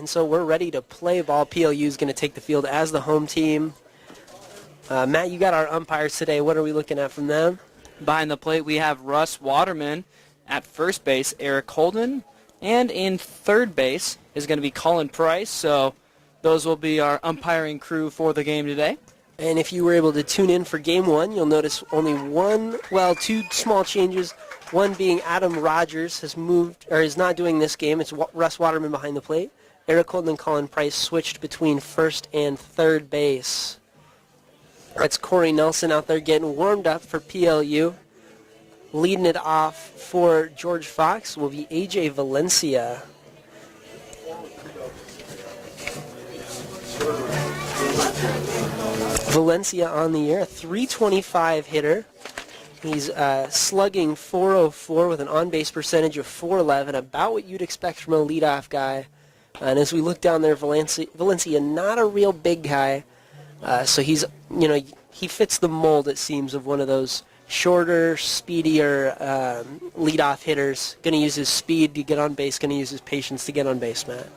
and so we're ready to play ball. PLU is going to take the field as the home team. Matt, you got our umpires today. What are we looking at from them? Behind the plate, we have Russ Waterman. At first base, Eric Holden. And in third base is going to be Colin Price. So those will be our umpiring crew for the game today. And if you were able to tune in for Game 1, you'll notice only two small changes. One being Adam Rogers has moved, or is not doing this game. It's Russ Waterman behind the plate. Eric Holden and Colin Price switched between first and third base. That's Corey Nelson out there getting warmed up for PLU. Leading it off for George Fox will be AJ Valencia. Valencia on the year, a .325 hitter. He's slugging .404 with an on-base percentage of .411, about what you'd expect from a leadoff guy. And as we look down there, Valencia not a real big guy, so he's, he fits the mold, it seems, of one of those shorter, speedier leadoff hitters. Going to use his speed to get on base, going to use his patience to get on base, Matt.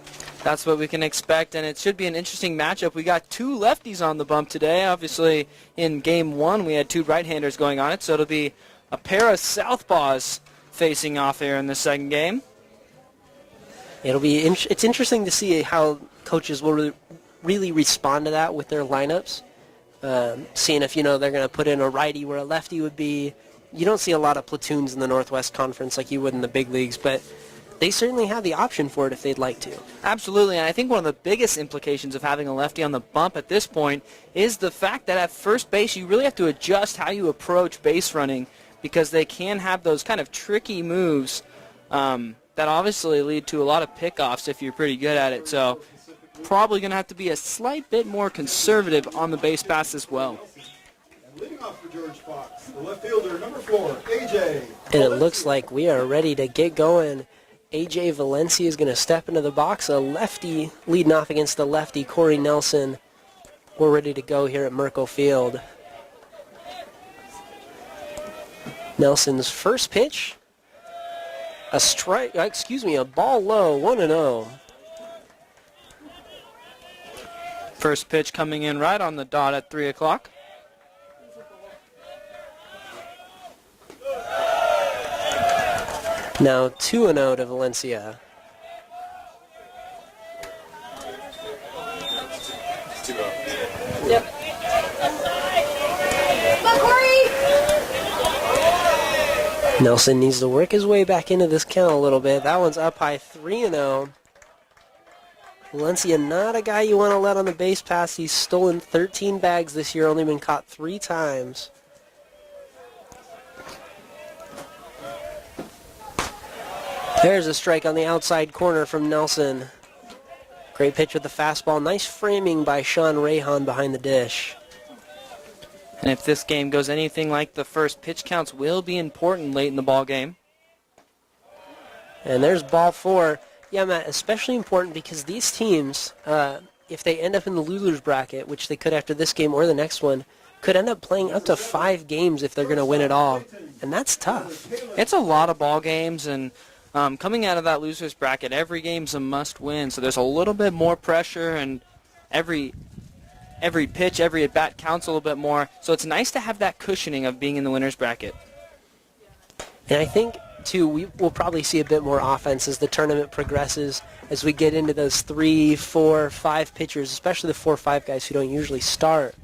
That's what we can expect, and it should be an interesting matchup. We got two lefties on the bump today. Obviously, in Game 1, we had two right-handers going on it, so it'll be a pair of southpaws facing off here in the second game. It's interesting to see how coaches will really respond to that with their lineups. Seeing if, they're going to put in a righty where a lefty would be. You don't see a lot of platoons in the Northwest Conference like you would in the big leagues, but they certainly have the option for it if they'd like to. Absolutely, and I think one of the biggest implications of having a lefty on the bump at this point is the fact that at first base you really have to adjust how you approach base running, because they can have those kind of tricky moves that obviously lead to a lot of pickoffs if you're pretty good at it. So probably going to have to be a slight bit more conservative on the base pass as well. And leading off for George Fox, the left fielder, number 4, AJ. And it looks like we are ready to get going. AJ Valencia is going to step into the box, a lefty leading off against the lefty, Corey Nelson. We're ready to go here at Merkel Field. Nelson's first pitch, a ball low, 1-0. First pitch coming in right on the dot at 3 o'clock. Now 2-0 to Valencia. Yep. Nelson needs to work his way back into this count a little bit. That one's up high, 3-0. Valencia, not a guy you want to let on the base pass. He's stolen 13 bags this year, only been caught 3 times. There's a strike on the outside corner from Nelson. Great pitch with the fastball. Nice framing by Sean Rahan behind the dish. And if this game goes anything like the first, pitch counts will be important late in the ball game. And there's ball 4. Yeah, Matt, especially important because these teams, if they end up in the losers bracket, which they could after this game or the next one, could end up playing up to 5 games if they're going to win it all. And that's tough. It's a lot of ball games, and coming out of that losers bracket, every game's a must-win. So there's a little bit more pressure, and every pitch, every at-bat counts a little bit more. So it's nice to have that cushioning of being in the winners bracket. And I think, too, we will probably see a bit more offense as the tournament progresses, as we get into those 3, 4, 5 pitchers, especially the 4 or 5 guys who don't usually start.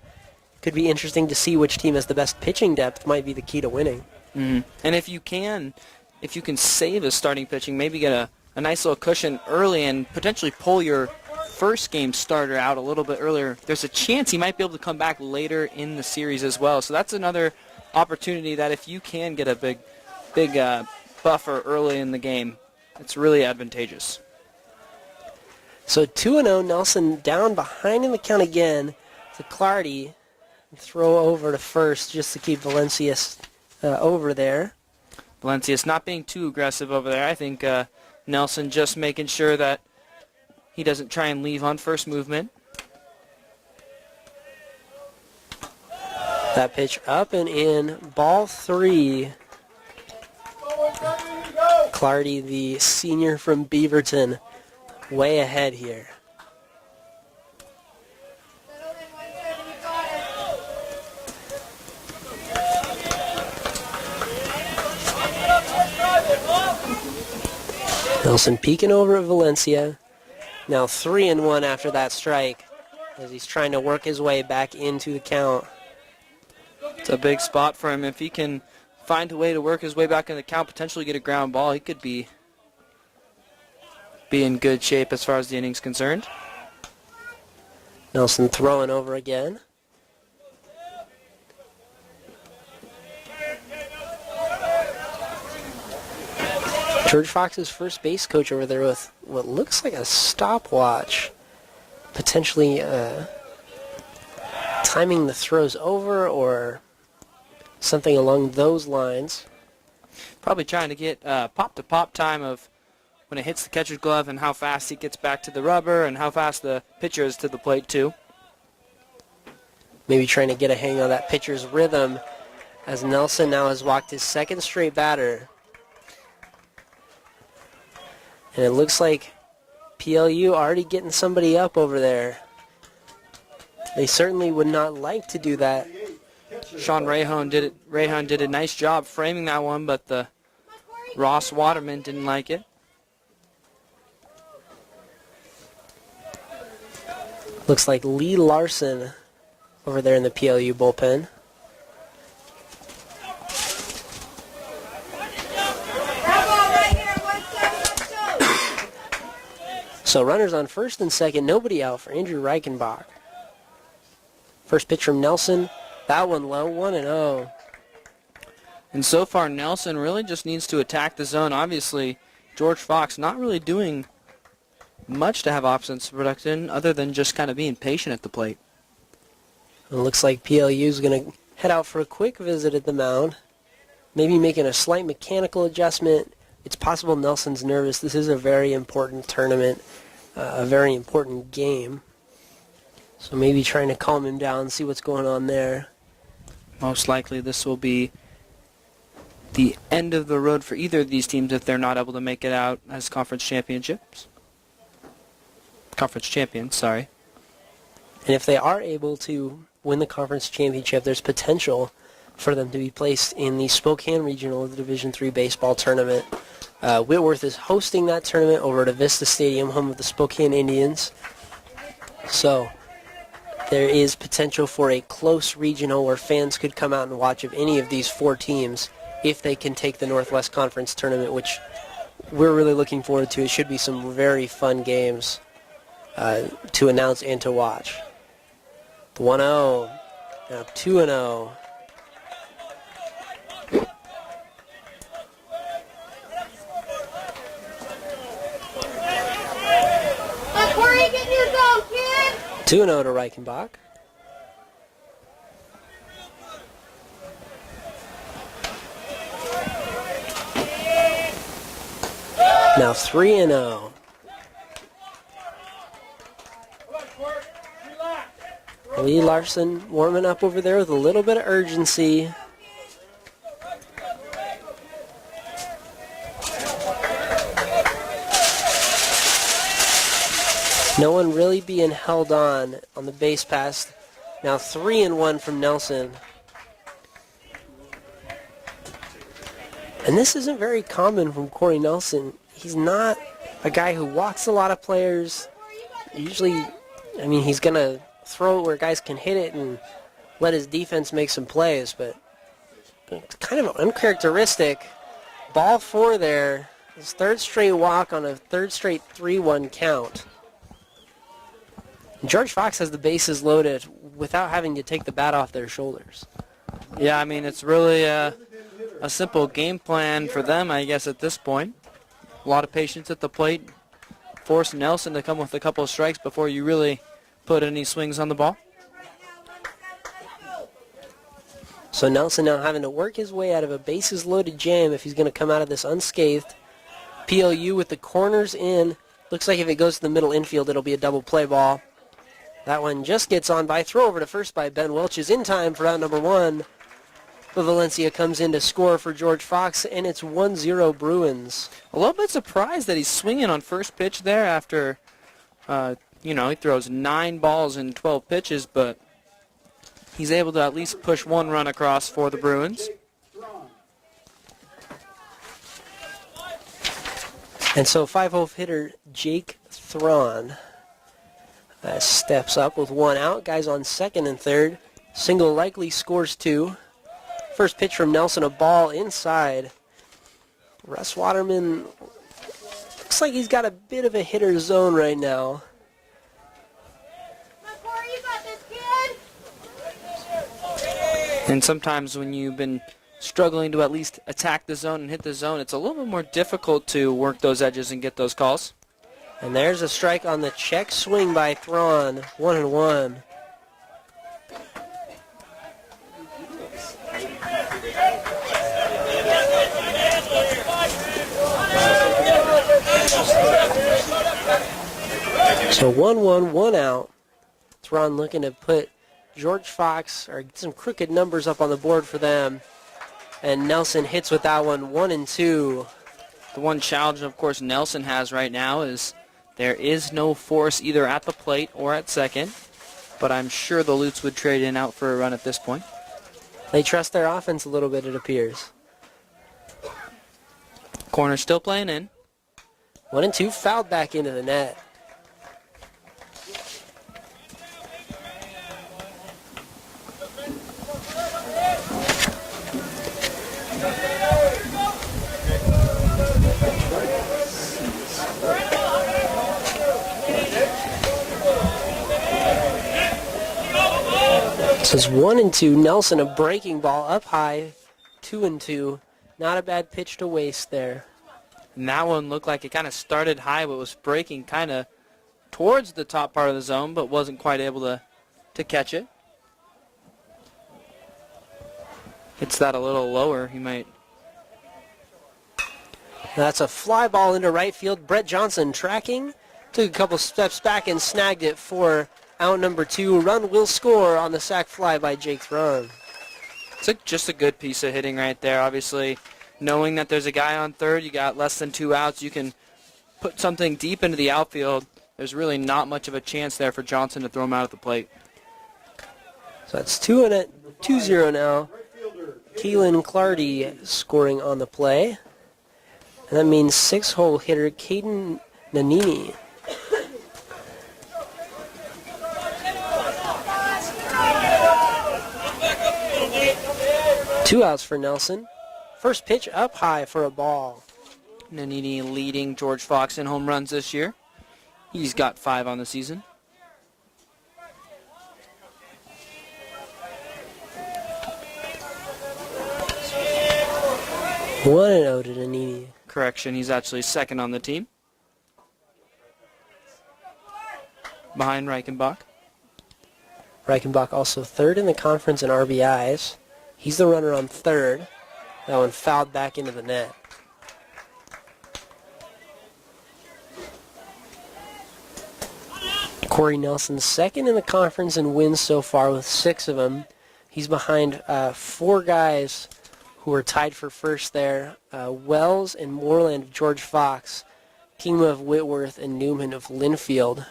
Could be interesting to see which team has the best pitching depth. Might be the key to winning. Mm-hmm. And if you can save a starting pitching, maybe get a nice little cushion early and potentially pull your first game starter out a little bit earlier, there's a chance he might be able to come back later in the series as well. So that's another opportunity that if you can get a big buffer early in the game, it's really advantageous. So 2-0, Nelson down behind in the count again to Clardy. Throw over to first just to keep Valencia over there. Valencia's not being too aggressive over there. I think Nelson just making sure that he doesn't try and leave on first movement. That pitch up and in. Ball 3. Clardy, the senior from Beaverton, way ahead here. Nelson peeking over at Valencia. Now 3-1 after that strike as he's trying to work his way back into the count. It's a big spot for him. If he can find a way to work his way back in the count, potentially get a ground ball, he could be in good shape as far as the inning's concerned. Nelson throwing over again. George Fox's first base coach over there with what looks like a stopwatch, potentially timing the throws over or something along those lines. Probably trying to get pop-to-pop time of when it hits the catcher's glove and how fast he gets back to the rubber and how fast the pitcher is to the plate too. Maybe trying to get a hang on that pitcher's rhythm as Nelson now has walked his second straight batter. And it looks like PLU already getting somebody up over there. They certainly would not like to do that. Sean Rayhon did a nice job framing that one, but the Ross Waterman didn't like it. Looks like Lee Larson over there in the PLU bullpen. So runners on first and second, nobody out for Andrew Reichenbach. First pitch from Nelson, that one low, 1-0. And so far, Nelson really just needs to attack the zone. Obviously, George Fox not really doing much to have offensive production other than just kind of being patient at the plate. It looks like PLU is going to head out for a quick visit at the mound, maybe making a slight mechanical adjustment. It's possible Nelson's nervous. This is a very important tournament, a very important game. So maybe trying to calm him down, see what's going on there. Most likely this will be the end of the road for either of these teams if they're not able to make it out as conference champions, sorry. And if they are able to win the conference championship, there's potential for them to be placed in the Spokane Regional of the Division III baseball tournament. Whitworth is hosting that tournament over at Avista Stadium, home of the Spokane Indians. So there is potential for a close regional where fans could come out and watch of any of these four teams if they can take the Northwest Conference tournament, which we're really looking forward to. It should be some very fun games to announce and to watch. 1-0, now 2-0. Corey, get your zone, kid! 2-0 to Reichenbach. Now 3-0. Lee Larson warming up over there with a little bit of urgency. No one really being held on the base pass. Now 3-1 from Nelson. And this isn't very common from Corey Nelson. He's not a guy who walks a lot of players. Usually, I mean, he's going to throw it where guys can hit it and let his defense make some plays, but it's kind of uncharacteristic. Ball 4 there. His third straight walk on a third straight 3-1 count. And George Fox has the bases loaded without having to take the bat off their shoulders. Yeah, I mean, it's really a simple game plan for them, I guess, at this point. A lot of patience at the plate. Force Nelson to come with a couple of strikes before you really put any swings on the ball. So Nelson now having to work his way out of a bases-loaded jam if he's going to come out of this unscathed. PLU with the corners in. Looks like if it goes to the middle infield, it'll be a double play ball. That one just gets on by. Throw over to first by Ben Welch is in time for out number 1. But Valencia comes in to score for George Fox, and it's 1-0 Bruins. A little bit surprised that he's swinging on first pitch there after, he throws 9 balls in 12 pitches, but he's able to at least push 1 run across for the Bruins. And so 5-hole hitter Jake Thrawn steps up with one out. Guys on second and third. Single likely scores 2. First pitch from Nelson, a ball inside. Russ Waterman looks like he's got a bit of a hitter's zone right now. Corey, you got this, kid. And sometimes when you've been struggling to at least attack the zone and hit the zone, it's a little bit more difficult to work those edges and get those calls. And there's a strike on the check swing by Thrawn. 1-1. So 1-1, 1 out. Thrawn looking to put George Fox, or get some crooked numbers up on the board for them. And Nelson hits with that one, 1-2. The one challenge, of course, Nelson has right now is there is no force either at the plate or at second. But I'm sure the Lutes would trade in out for a run at this point. They trust their offense a little bit, it appears. Corner still playing in. 1-2, fouled back into the net. This is 1-2. Nelson, a breaking ball up high. 2-2. Not a bad pitch to waste there. And that one looked like it kind of started high, but was breaking kind of towards the top part of the zone, but wasn't quite able to catch it. Hits that a little lower. He might. That's a fly ball into right field. Brett Johnson tracking. Took a couple steps back and snagged it for out number 2. Run will score on the sac fly by Jake Thrawn. It's just a good piece of hitting right there. Obviously, knowing that there's a guy on third, you got less than 2 outs, you can put something deep into the outfield. There's really not much of a chance there for Johnson to throw him out at the plate. So that's 2-0 now. Keelan Clardy scoring on the play. And that means 6-hole hitter Caden Nanini. Two outs for Nelson. First pitch up high for a ball. Nanini leading George Fox in home runs this year. He's got 5 on the season. One and out to Nanini. Correction, he's actually second on the team. Behind Reichenbach. Reichenbach also third in the conference in RBIs. He's the runner on third. That one fouled back into the net. Corey Nelson second in the conference in wins so far with 6 of them. He's behind 4 guys who are tied for first there. Wells and Moreland of George Fox, Kingma of Whitworth, and Newman of Linfield.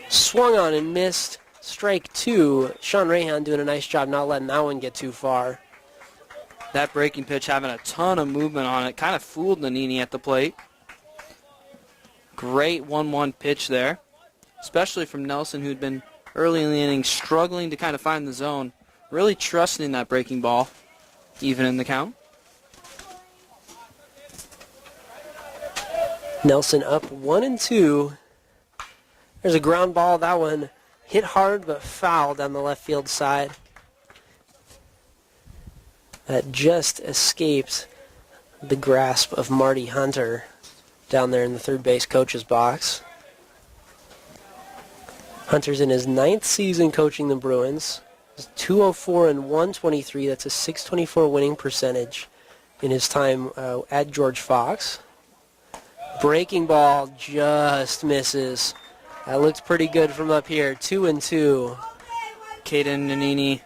Swung on and missed. Strike 2. Sean Rahan doing a nice job not letting that one get too far. That breaking pitch having a ton of movement on it. Kind of fooled Nanini at the plate. Great 1-1 pitch there. Especially from Nelson, who'd been early in the inning struggling to kind of find the zone. Really trusting in that breaking ball, even in the count. Nelson up 1-2. There's a ground ball. That one hit hard but foul down the left field side. That just escaped the grasp of Marty Hunter down there in the third base coach's box. Hunter's in his 9th season coaching the Bruins. He's 204 and 123. That's a .624 winning percentage in his time at George Fox. Breaking ball just misses. That looks pretty good from up here. 2-2. Caden Nanini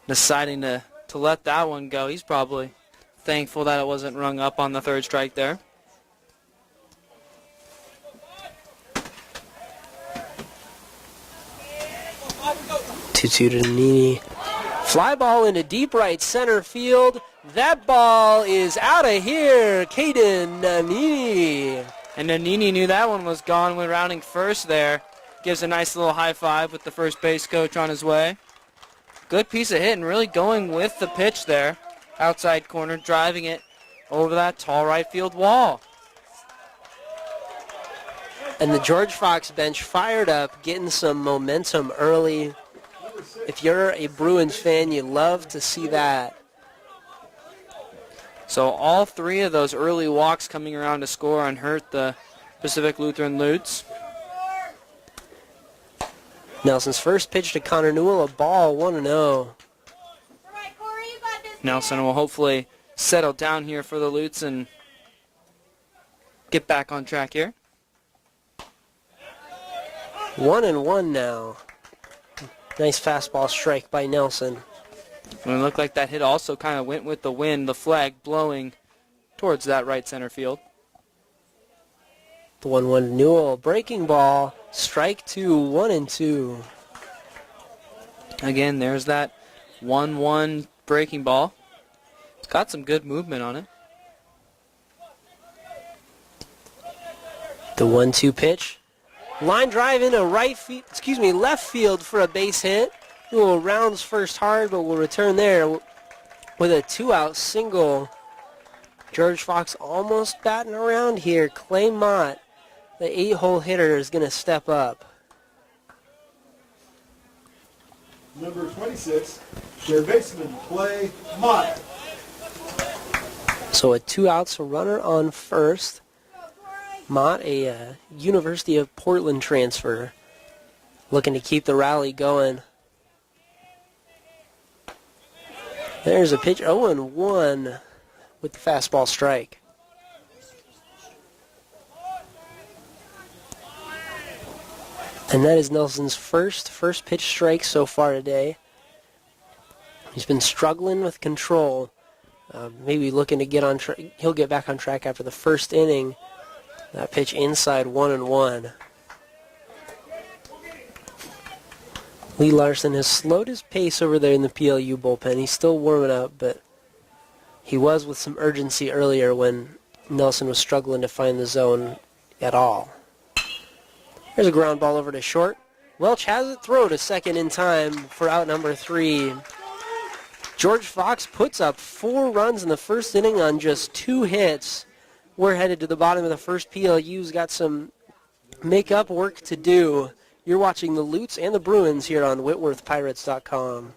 deciding to let that one go. He's probably thankful that it wasn't rung up on the third strike there. Two to Nanini. Fly ball into deep right center field. That ball is out of here. Caden Nanini And Nannini knew that one was gone when rounding first there. Gives a nice little high five with the first base coach on his way. Good piece of hit and really going with the pitch there. Outside corner, driving it over that tall right field wall. And the George Fox bench fired up, getting some momentum early. If you're a Bruins fan, you love to see that. So all three of those early walks coming around to score unhurt the Pacific Lutheran Lutes. Nelson's first pitch to Connor Newell, a ball, 1-0. Nelson will hopefully settle down here for the Lutes and get back on track here. 1-1 now. Nice fastball strike by Nelson. And it looked like that hit also kind of went with the wind, the flag blowing towards that right center field. The 1-1 Newell, breaking ball, strike two, 1-2. Again, there's that 1-1 breaking ball. It's got some good movement on it. The 1-2 pitch. Line drive into left field for a base hit. Newell rounds first hard, but will return there with a 2-out single. George Fox almost batting around here. Clay Mott, the 8-hole hitter, is going to step up. Number 26, third baseman, Clay Mott. So a 2 outs, a runner on first. Mott, a University of Portland transfer, looking to keep the rally going. There's a pitch, 0-1 with the fastball strike. And that is Nelson's first pitch strike so far today. He's been struggling with control. Maybe looking to get on track. He'll get back on track after the first inning. That pitch inside, 1-1. Lee Larson has slowed his pace over there in the PLU bullpen. He's still warming up, but he was with some urgency earlier when Nelson was struggling to find the zone at all. There's a ground ball over to short. Welch has it throw to second in time for out number 3. George Fox puts up 4 runs in the first inning on just 2 hits. We're headed to the bottom of the first. PLU's got some make-up work to do. You're watching the Lutes and the Bruins here on WhitworthPirates.com.